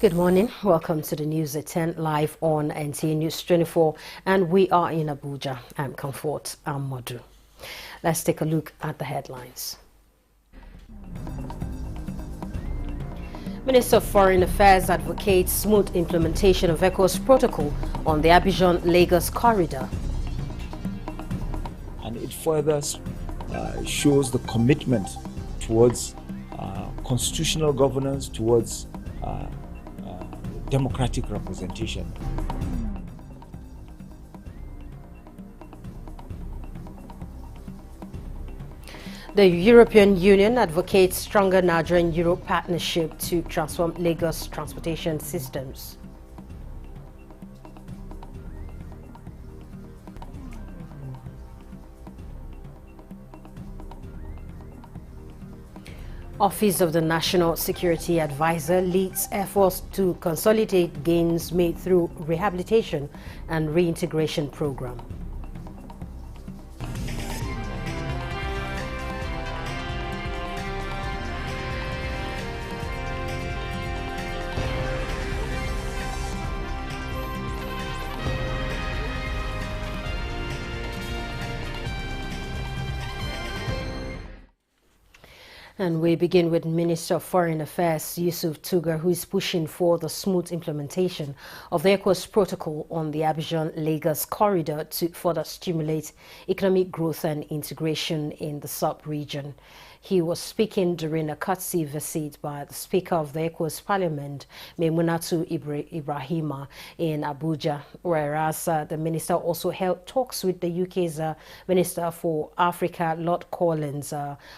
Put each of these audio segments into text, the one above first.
Good morning. Welcome to the news at 10 live on NTA News 24, and we are in Abuja. I'm Comfort Amadu. Let's take a look at the headlines. Minister of Foreign Affairs advocates smooth implementation of ECOWAS protocol on the Abidjan-Lagos corridor. And it further shows the commitment towards constitutional governance, towards democratic representation. The European Union advocates stronger Nigerian-Europe partnership to transform Lagos transportation systems. Office of the National Security Advisor leads efforts to consolidate gains made through rehabilitation and reintegration program. And we begin with Minister of Foreign Affairs Yusuf Tugar, who is pushing for the smooth implementation of the ECOWAS protocol on the Abidjan-Lagos corridor to further stimulate economic growth and integration in the sub-region. He was speaking during a courtesy visit by the Speaker of the ECOWAS Parliament, Maimunatu Ibrahima, in Abuja, whereas the minister also held talks with the UK's Minister for Africa, Lord Collins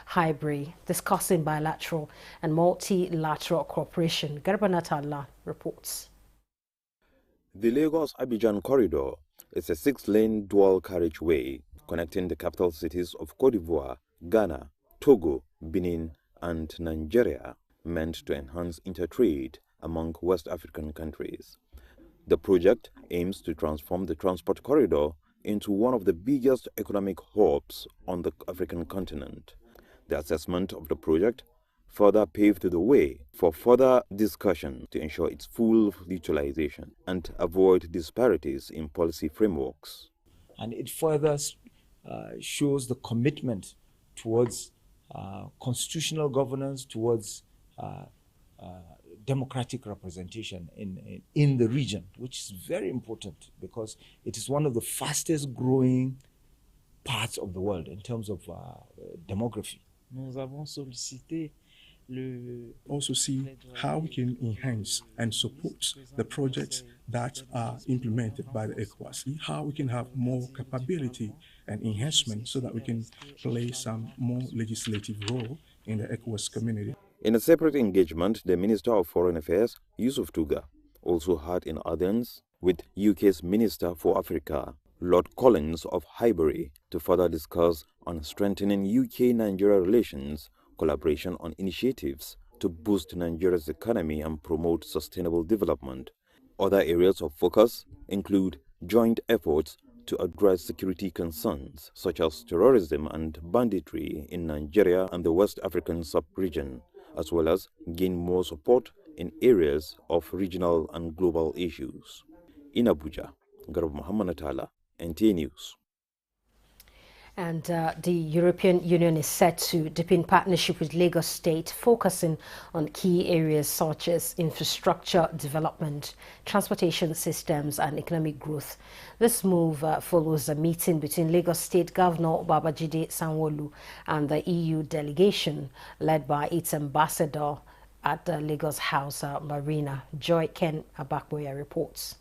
Highbury, discussing bilateral and multilateral cooperation. Garbanatala reports. The Lagos-Abidjan corridor is a 6-lane dual carriageway connecting the capital cities of Côte d'Ivoire, Ghana, Togo, Benin and Nigeria, meant to enhance intertrade among West African countries. The project aims to transform the transport corridor into one of the biggest economic hubs on the African continent. The assessment of the project further paved the way for further discussion to ensure its full utilization and avoid disparities in policy frameworks. And it further shows the commitment towards constitutional governance, towards democratic representation in the region, which is very important because it is one of the fastest growing parts of the world in terms of demography. Nous avons sollicité also see how we can enhance and support the projects that are implemented by the ECOWAS, see how we can have more capability and enhancement so that we can play some more legislative role in the ECOWAS community. In a separate engagement, the Minister of Foreign Affairs, Yusuf Tugar, also had in audience with UK's Minister for Africa, Lord Collins of Highbury, to further discuss on strengthening UK-Nigeria relations, collaboration on initiatives to boost Nigeria's economy and promote sustainable development. Other areas of focus include joint efforts to address security concerns such as terrorism and banditry in Nigeria and the West African sub-region, as well as gain more support in areas of regional and global issues. In Abuja, Garba Muhammad Atala, NTA News. And the European Union is set to deepen partnership with Lagos State, focusing on key areas such as infrastructure development, transportation systems and economic growth. This move follows a meeting between Lagos State Governor Babajide Sanwo-Olu and the EU delegation led by its ambassador at the Lagos House Marina. Joy Ken Abakboya reports.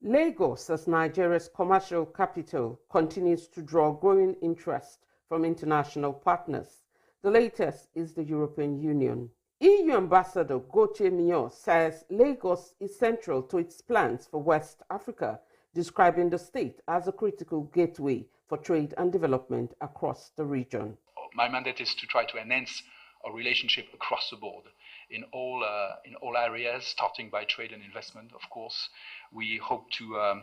Lagos, as Nigeria's commercial capital, continues to draw growing interest from international partners. The latest is the European Union. EU Ambassador Goche Mio says Lagos is central to its plans for West Africa, describing the state as a critical gateway for trade and development across the region. My mandate is to try to enhance our relationship across the board in all areas, starting by trade and investment, of course. We hope to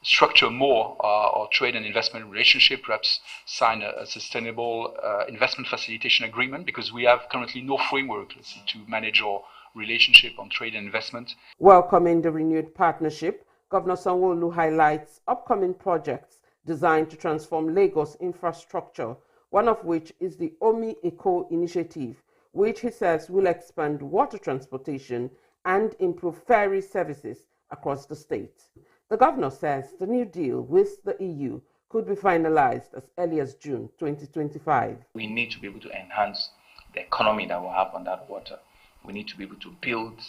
structure more our trade and investment relationship, perhaps sign a sustainable investment facilitation agreement, because we have currently no framework, let's see, to manage our relationship on trade and investment. Welcoming the renewed partnership, Governor Sanwo-Olu highlights upcoming projects designed to transform Lagos infrastructure, one of which is the Omi Eco initiative, which he says will expand water transportation and improve ferry services across the state. The governor says the new deal with the EU could be finalized as early as June 2025. We need to be able to enhance the economy that we have on that water. We need to be able to build,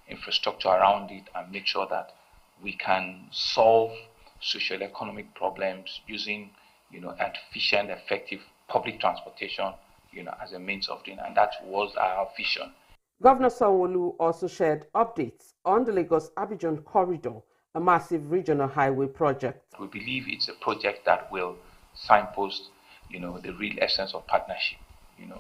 infrastructure around it and make sure that we can solve social economic problems using, efficient, effective public transportation, as a means of doing, and that was our vision. Governor Sanwo-Olu also shared updates on the Lagos-Abidjan corridor, a massive regional highway project. We believe it's a project that will signpost, the real essence of partnership, and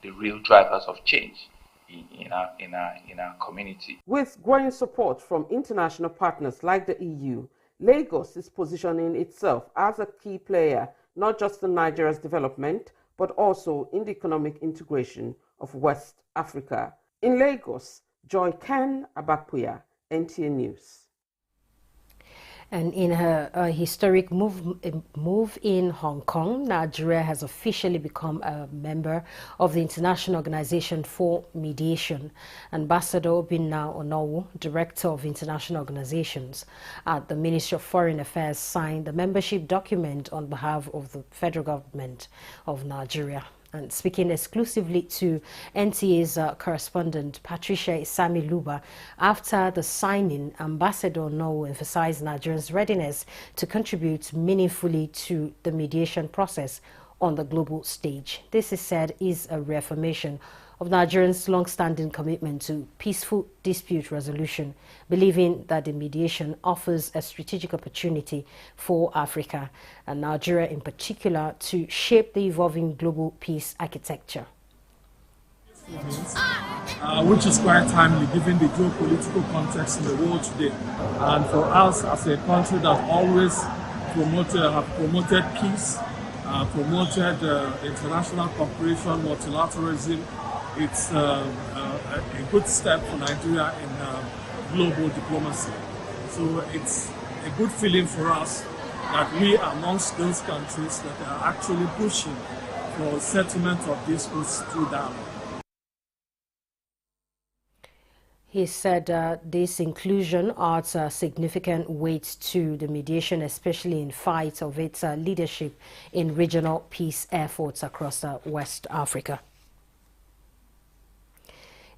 the real drivers of change in our community. With growing support from international partners like the EU, Lagos is positioning itself as a key player, not just in Nigeria's development, but also in the economic integration of West Africa. In Lagos, Joy Ken Abakpuya, NTA News. And in her historic move in Hong Kong, Nigeria has officially become a member of the International Organization for Mediation. Ambassador Binna Onowu, Director of International Organizations at the Ministry of Foreign Affairs, signed the membership document on behalf of the federal government of Nigeria. And speaking exclusively to NTA's correspondent Patricia Isami Luba, after the signing, Ambassador Onowu emphasized Nigeria's readiness to contribute meaningfully to the mediation process on the global stage. This, is said, is a reaffirmation of Nigerians' long-standing commitment to peaceful dispute resolution, believing that the mediation offers a strategic opportunity for Africa and Nigeria in particular to shape the evolving global peace architecture. Which is quite timely given the geopolitical context in the world today. And for us as a country that always promoted peace, promoted international cooperation, multilateralism, it's a good step for Nigeria in global diplomacy. So it's a good feeling for us that we are amongst those countries that are actually pushing for settlement of disputes through dialogue. He said this inclusion adds significant weight to the mediation, especially in fight of its leadership in regional peace efforts across West Africa.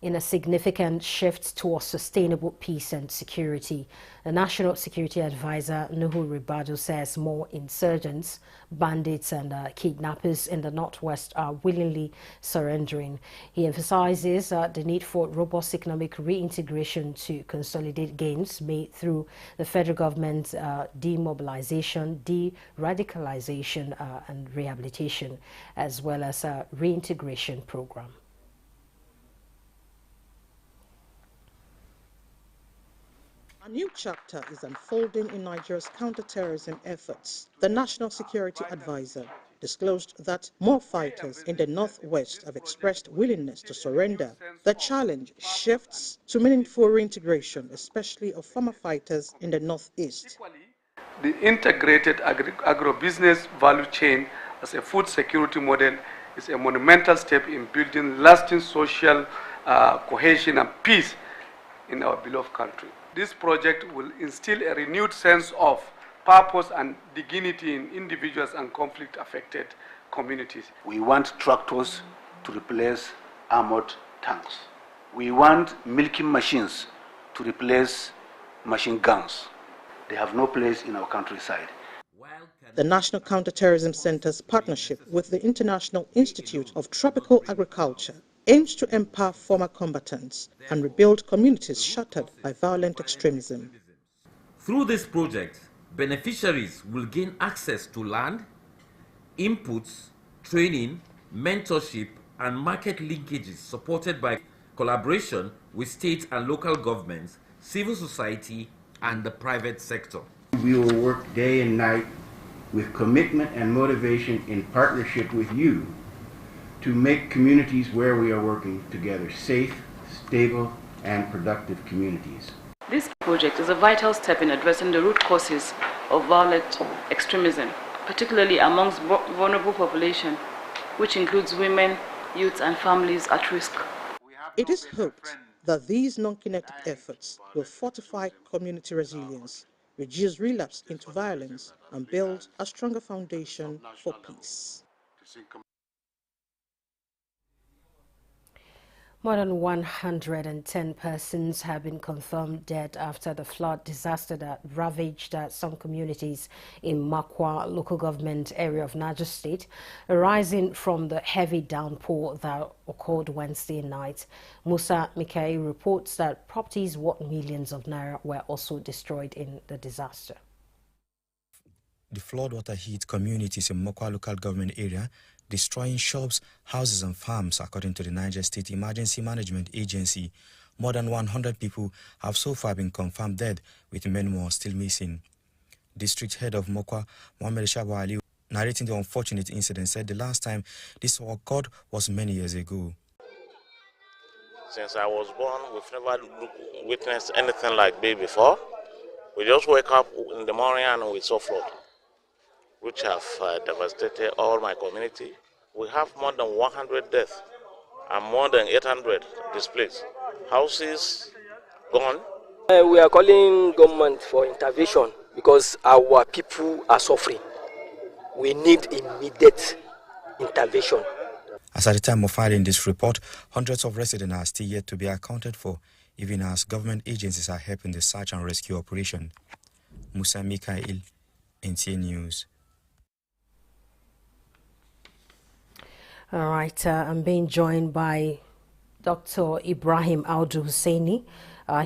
In a significant shift towards sustainable peace and security, the National Security Advisor Nuhu Ribadu says more insurgents, bandits and kidnappers in the Northwest are willingly surrendering. He emphasizes the need for robust economic reintegration to consolidate gains made through the federal government's demobilization, de-radicalization and rehabilitation, as well as a reintegration program. A new chapter is unfolding in Nigeria's counter-terrorism efforts. The National Security Advisor disclosed that more fighters in the Northwest have expressed willingness to surrender. The challenge shifts to meaningful reintegration, especially of former fighters in the Northeast. The integrated agribusiness value chain as a food security model is a monumental step in building lasting social cohesion and peace in our beloved country. This project will instill a renewed sense of purpose and dignity in individuals and conflict-affected communities. We want tractors to replace armored tanks. We want milking machines to replace machine guns. They have no place in our countryside. The National Counterterrorism Center's partnership with the International Institute of Tropical Agriculture aims to empower former combatants and rebuild communities shattered by violent extremism. Through this project, beneficiaries will gain access to land, inputs, training, mentorship, and market linkages supported by collaboration with state and local governments, civil society, and the private sector. We will work day and night with commitment and motivation in partnership with you to make communities where we are working together safe, stable, and productive communities. This project is a vital step in addressing the root causes of violent extremism, particularly amongst vulnerable population, which includes women, youth, and families at risk. It is hoped that these non-kinetic efforts will fortify community resilience, reduce relapse into violence, and build a stronger foundation for peace. More than 110 persons have been confirmed dead after the flood disaster that ravaged some communities in Makwa local government area of Niger State, arising from the heavy downpour that occurred Wednesday night. Musa Mikai reports that properties worth millions of naira were also destroyed in the disaster. The floodwater hit communities in Mokwa local government area, destroying shops, houses and farms, according to the Niger State Emergency Management Agency. More than 100 people have so far been confirmed dead, with many more still missing. District head of Mokwa, Mohamed Shabu Ali, narrating the unfortunate incident, said the last time this occurred was many years ago. Since I was born, we've never witnessed anything like this before. We just wake up in the morning and we saw flood, which have devastated all my community. We have more than 100 deaths and more than 800 displaced. Houses gone. We are calling government for intervention because our people are suffering. We need immediate intervention. As at the time of filing this report, hundreds of residents are still yet to be accounted for, even as government agencies are helping the search and rescue operation. Musa Mikael, NTA News. All right, I'm being joined by Dr. Ibrahim Audu Husseini.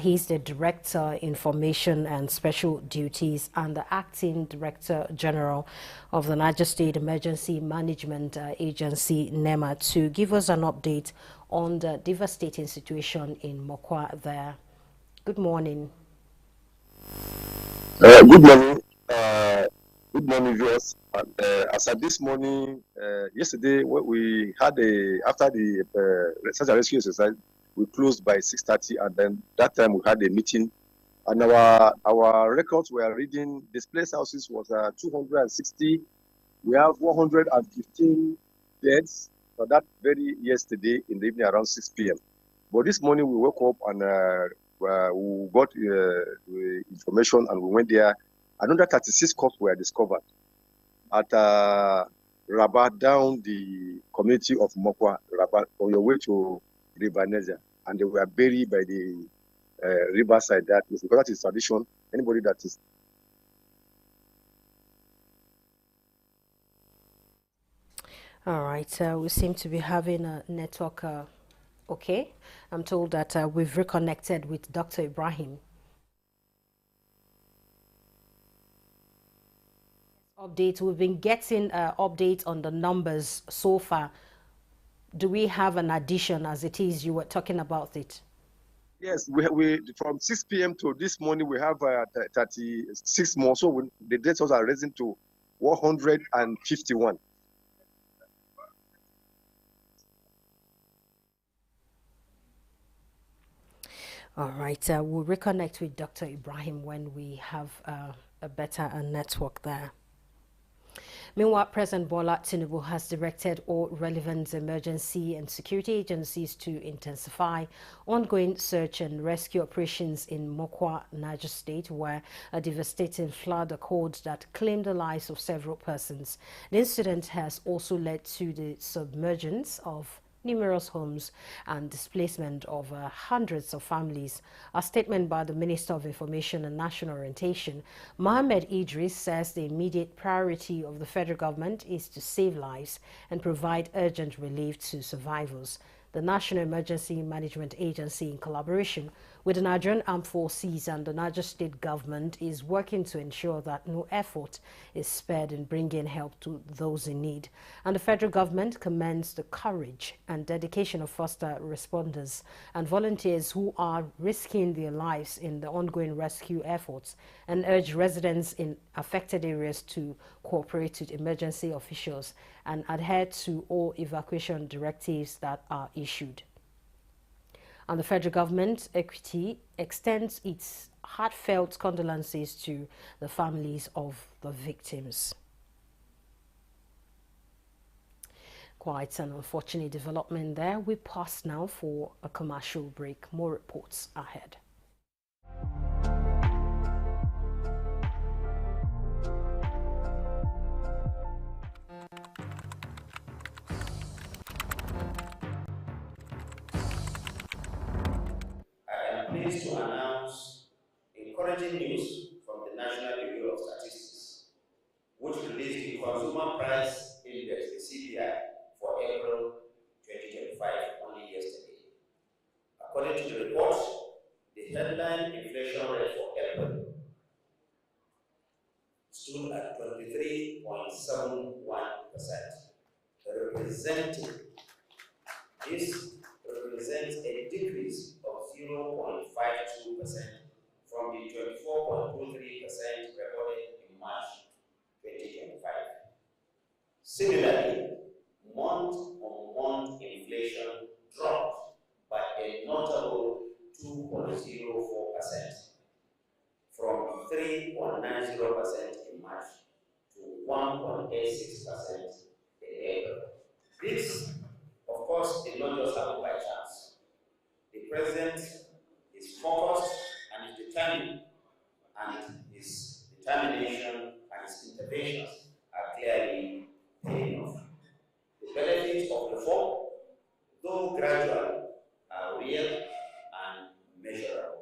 He's the Director, Information and Special Duties and the Acting Director General of the Niger State Emergency Management Agency, NEMA, to give us an update on the devastating situation in Mokwa there. Good morning. Good morning. Good morning, viewers. As at this morning, yesterday, we had after the search and rescue exercise, we closed by 6:30, and then that time we had a meeting, and our records were reading displaced houses was 260. We have 115 deaths for that very yesterday in the evening around 6 p.m. But this morning we woke up and we got the information and we went there. Another 36 corpses were discovered at Rabat, down the community of Mokwa, Rabat, on your way to River Niger, and they were buried by the riverside. That is because that is tradition. Anybody that is all right, we seem to be having a network. Okay, I'm told that we've reconnected with Dr. Ibrahim. Update. We've been getting updates on the numbers so far. Do we have an addition as it is? You were talking about it. Yes, we from 6 p.m. to this morning we have 36 more. So the deaths are rising to 151. All right, we'll reconnect with Dr. Ibrahim when we have a better network there. Meanwhile, President Bola Tinubu has directed all relevant emergency and security agencies to intensify ongoing search and rescue operations in Mokwa, Niger State, where a devastating flood occurred that claimed the lives of several persons. The incident has also led to the submergence of numerous homes and displacement of hundreds of families. A statement by the Minister of Information and National Orientation, Mohammed Idris, says the immediate priority of the federal government is to save lives and provide urgent relief to survivors. The National Emergency Management Agency, in collaboration with the Nigerian Armed Forces and the Niger State government, is working to ensure that no effort is spared in bringing help to those in need. And the federal government commends the courage and dedication of first responders and volunteers who are risking their lives in the ongoing rescue efforts, and urge residents in affected areas to cooperate with emergency officials and adhere to all evacuation directives that are issued. And the federal government, Equity, extends its heartfelt condolences to the families of the victims. Quite an unfortunate development there. We pause now for a commercial break. More reports ahead. I am pleased to announce encouraging news from the National Bureau of Statistics, which released the Consumer Price Index, the CPI, for April 2025 only yesterday. According to the report, the headline inflation rate for April stood at 23.71%, this represents a decrease of 0.52% from the 24.23% recorded in March 2025. Similarly, month-on-month inflation dropped by a notable 2.04% from 3.90% in March to 1.86% in April. This, of course, did not just happen by chance. The President is focused and is determined, and his determination and his interventions are clearly paying off. The benefits of reform, though gradual, are real and measurable.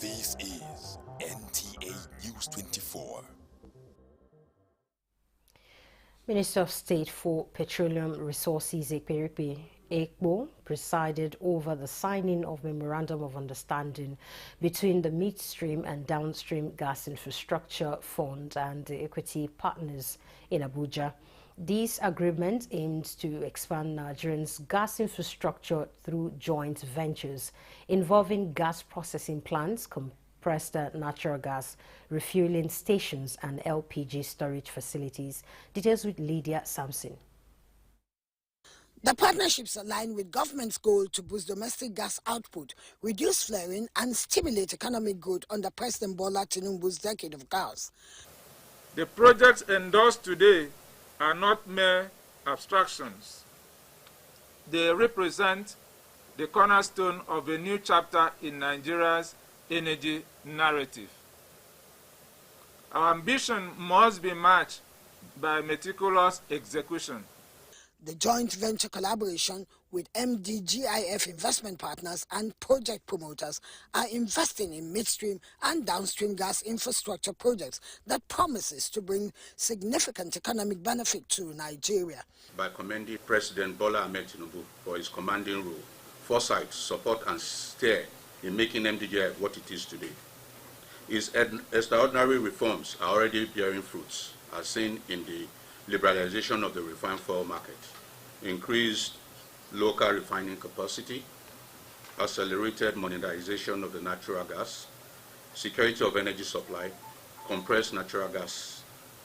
This is NTA News 24. Minister of State for Petroleum Resources Ekpo presided over the signing of Memorandum of Understanding between the Midstream and Downstream Gas Infrastructure Fund and the Equity Partners in Abuja. This agreement aims to expand Nigeria's gas infrastructure through joint ventures involving gas processing plants, compressed natural gas, refueling stations, and LPG storage facilities. Details with Lydia Sampson. The partnerships align with government's goal to boost domestic gas output, reduce flaring, and stimulate economic growth under President Bola Tinubu's decade of gas. The projects endorsed today are not mere abstractions. They represent the cornerstone of a new chapter in Nigeria's energy narrative. Our ambition must be matched by meticulous execution. The joint venture collaboration with MDGIF investment partners and project promoters are investing in midstream and downstream gas infrastructure projects that promises to bring significant economic benefit to Nigeria. By commending President Bola Ahmed Tinubu for his commanding role, foresight, support and steer in making MDGIF what it is today. His extraordinary reforms are already bearing fruits, as seen in the liberalization of the refined fuel market, increased local refining capacity, accelerated monetization of the natural gas, security of energy supply, compressed natural gas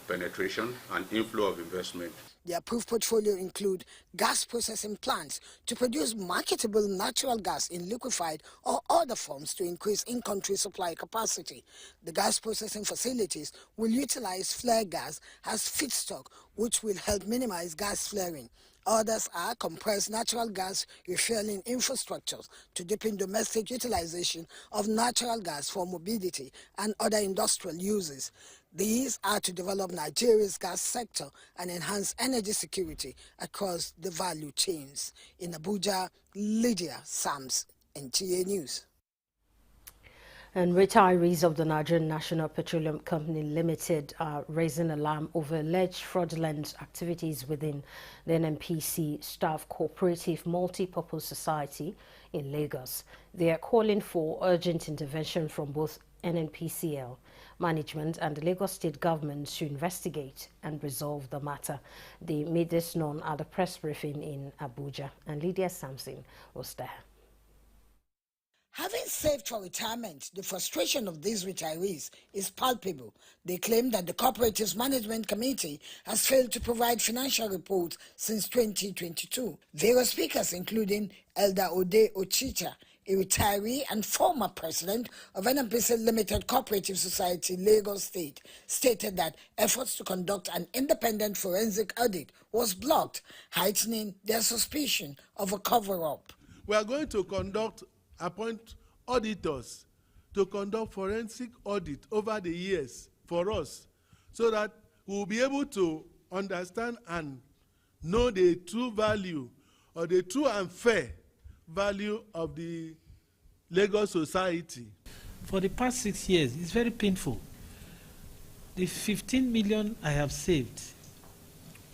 penetration, and inflow of investment. The approved portfolio include gas processing plants to produce marketable natural gas in liquefied or other forms to increase in-country supply capacity. The gas processing facilities will utilize flare gas as feedstock, which will help minimize gas flaring. Others are compressed natural gas refueling infrastructures to deepen domestic utilization of natural gas for mobility and other industrial uses. These are to develop Nigeria's gas sector and enhance energy security across the value chains. In Abuja, Lydia Sams, NTA News. And retirees of the Nigerian National Petroleum Company Limited are raising alarm over alleged fraudulent activities within the NNPC Staff Cooperative Multi-Purpose Society in Lagos. They are calling for urgent intervention from both NNPCL management and the Lagos State government to investigate and resolve the matter. They made this known at a press briefing in Abuja, and Lydia Sampson was there. Having saved for retirement, the frustration of these retirees is palpable. They claim that the Cooperatives Management Committee has failed to provide financial reports since 2022. Various speakers, including Elder Ode Ochicha, a retiree and former president of NMPC Limited Cooperative Society, Lagos State, stated that efforts to conduct an independent forensic audit was blocked, heightening their suspicion of a cover-up. We are going to appoint auditors to conduct forensic audit over the years for us, so that we will be able to understand and know the true value or the true and fair value of the Lagos society. For the past 6 years, it's very painful. The 15 million I have saved,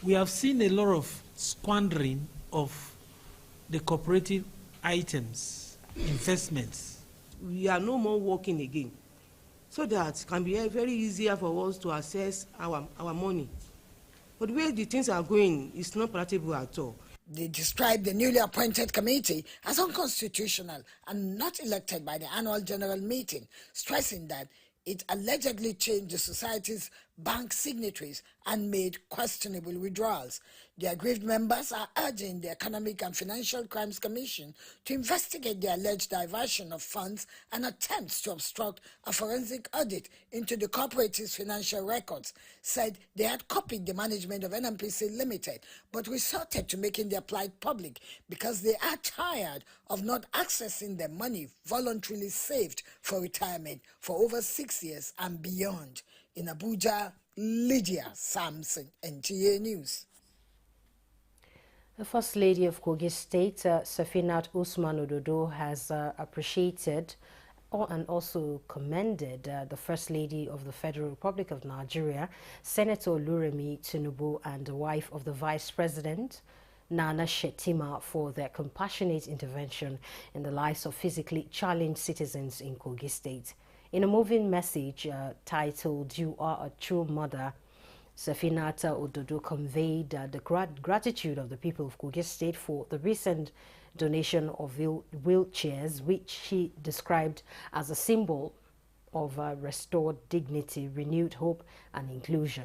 we have seen a lot of squandering of the cooperative items, investments. We are no more working again, so that it can be very easier for us to access our money. But the way the things are going, it's not palatable at all. They described the newly appointed committee as unconstitutional and not elected by the annual general meeting, stressing that it allegedly changed the society's bank signatories and made questionable withdrawals. The aggrieved members are urging the Economic and Financial Crimes Commission to investigate the alleged diversion of funds and attempts to obstruct a forensic audit into the cooperative's financial records. Said they had copied the management of NMPC Limited, but resorted to making their plight public because they are tired of not accessing the money voluntarily saved for retirement for over 6 years and beyond. In Abuja, Lydia Samson, NTA News. The First Lady of Kogi State, Safinat Usman Ododo, has appreciated and also commended the First Lady of the Federal Republic of Nigeria, Senator Oluremi Tinubu, and the wife of the Vice President, Nana Shetima, for their compassionate intervention in the lives of physically challenged citizens in Kogi State. In a moving message titled "You Are a True Mother," Safinata Ododo conveyed the gratitude of the people of Kogi State for the recent donation of wheelchairs, which she described as a symbol of restored dignity, renewed hope, and inclusion.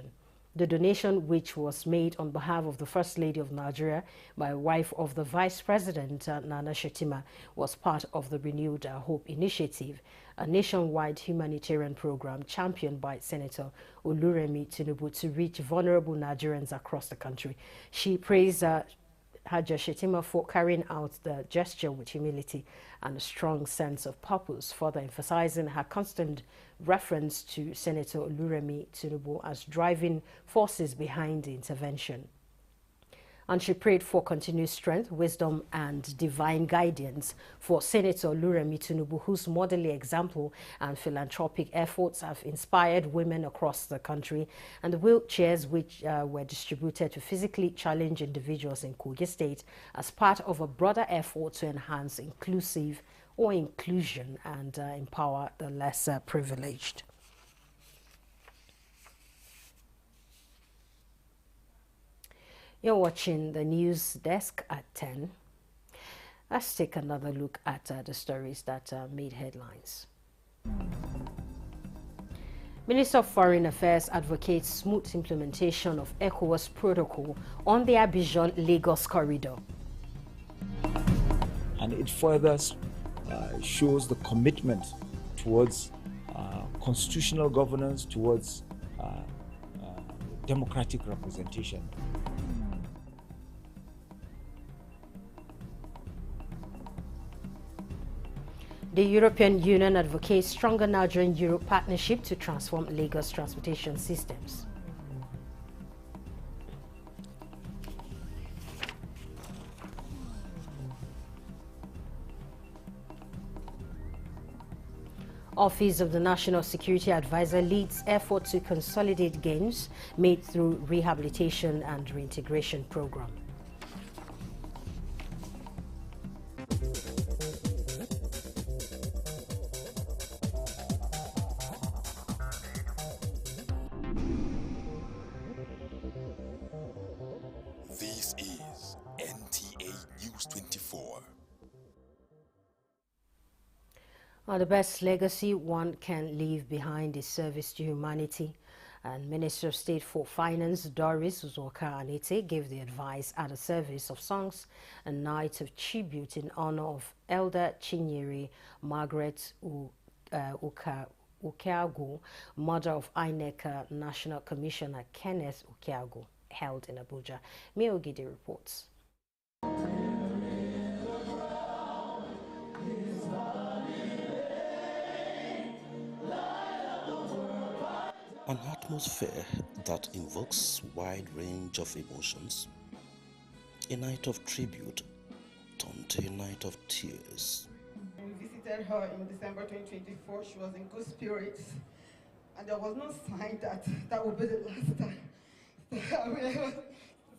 The donation, which was made on behalf of the First Lady of Nigeria by wife of the Vice President, Nana Shetima, was part of the Renewed Hope Initiative, a nationwide humanitarian program championed by Senator Oluremi Tinubu to reach vulnerable Nigerians across the country. She praised Haja Shetima for carrying out the gesture with humility and a strong sense of purpose, further emphasizing her constant reference to Senator Oluremi Tinubu as driving forces behind the intervention. And she prayed for continued strength, wisdom, and divine guidance for Senator Oluremi Tinubu, whose motherly example and philanthropic efforts have inspired women across the country, and the wheelchairs which were distributed to physically challenged individuals in Kogi State as part of a broader effort to enhance inclusion and empower the less privileged. You're watching the news desk at 10. Let's take another look at the stories that made headlines. Minister of Foreign Affairs advocates smooth implementation of ECOWAS protocol on the Abidjan-Lagos corridor. And it further shows the commitment towards constitutional governance, towards democratic representation. The European Union advocates stronger Nigerian-Europe partnership to transform Lagos transportation systems. Office of the National Security Advisor leads effort to consolidate gains made through rehabilitation and reintegration program. This is NTA News 24. The best legacy one can leave behind is service to humanity. And Minister of State for Finance Doris Uzoka-Anete gave the advice at a service of songs and night of tribute in honor of Elder Chinyere Margaret Ukiagu, mother of INEC National Commissioner Kenneth Ukiagu, held in Abuja. Mio Gide reports. An atmosphere that invokes wide range of emotions, a night of tribute turned to a night of tears. We visited her in December 2024. She was in good spirits, and there was no sign that that would be the last time that I will ever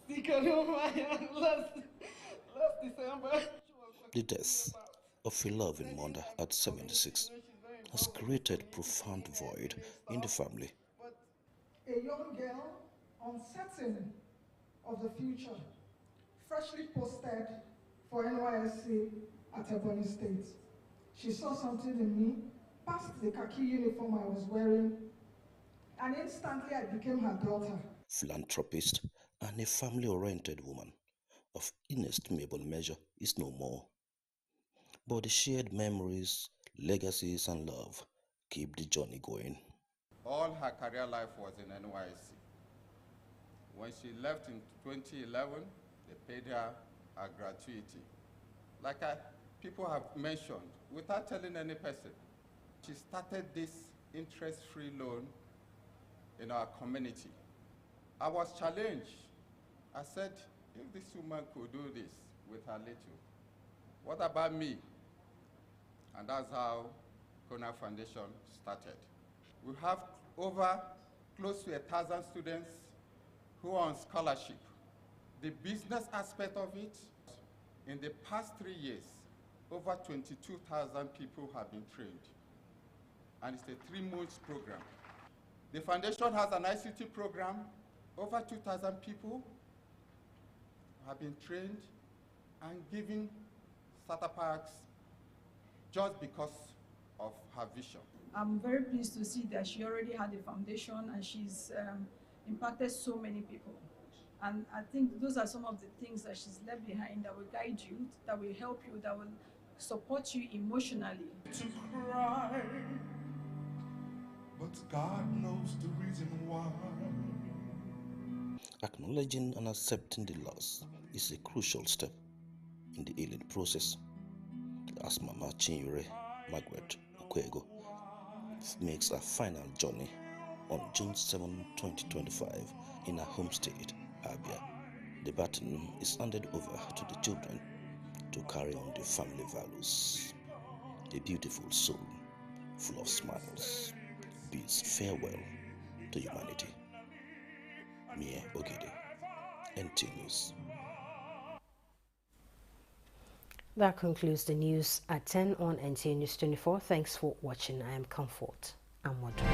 see Kaluma last December. The death of a loving mother at 76 has created profound void in the family. A young girl, uncertain of the future, freshly posted for NYSC at Ebonyi State. She saw something in me, passed the khaki uniform I was wearing, and instantly I became her daughter. Philanthropist and a family-oriented woman of inestimable measure is no more. But the shared memories, legacies, and love keep the journey going. All her career life was in NYSC. When she left in 2011, they paid her a gratuity. Like people have mentioned, without telling any person, she started this interest-free loan in our community. I was challenged. I said, if this woman could do this with her little, what about me? And that's how Kona Foundation started. We have over close to 1,000 students who are on scholarship. The business aspect of it, in the past 3 years, over 22,000 people have been trained. And it's a 3-month program. The foundation has an ICT program. Over 2,000 people have been trained and given starter packs just because of her vision. I'm very pleased to see that she already had a foundation and she's impacted so many people. And I think those are some of the things that she's left behind that will guide you, that will help you, that will support you emotionally. To cry, but God knows the reason why. Acknowledging and accepting the loss is a crucial step in the healing process. As Mama Chinyere Margaret Ukiagu makes her final journey on June 7, 2025 in her home state, Abia, the baton is handed over to the children to carry on the family values. A beautiful soul, full of smiles, bids farewell to humanity. Mie Ogede, NT News. That concludes the news at 10 on NT News 24. Thanks for watching. I am Comfort. I'm Modern.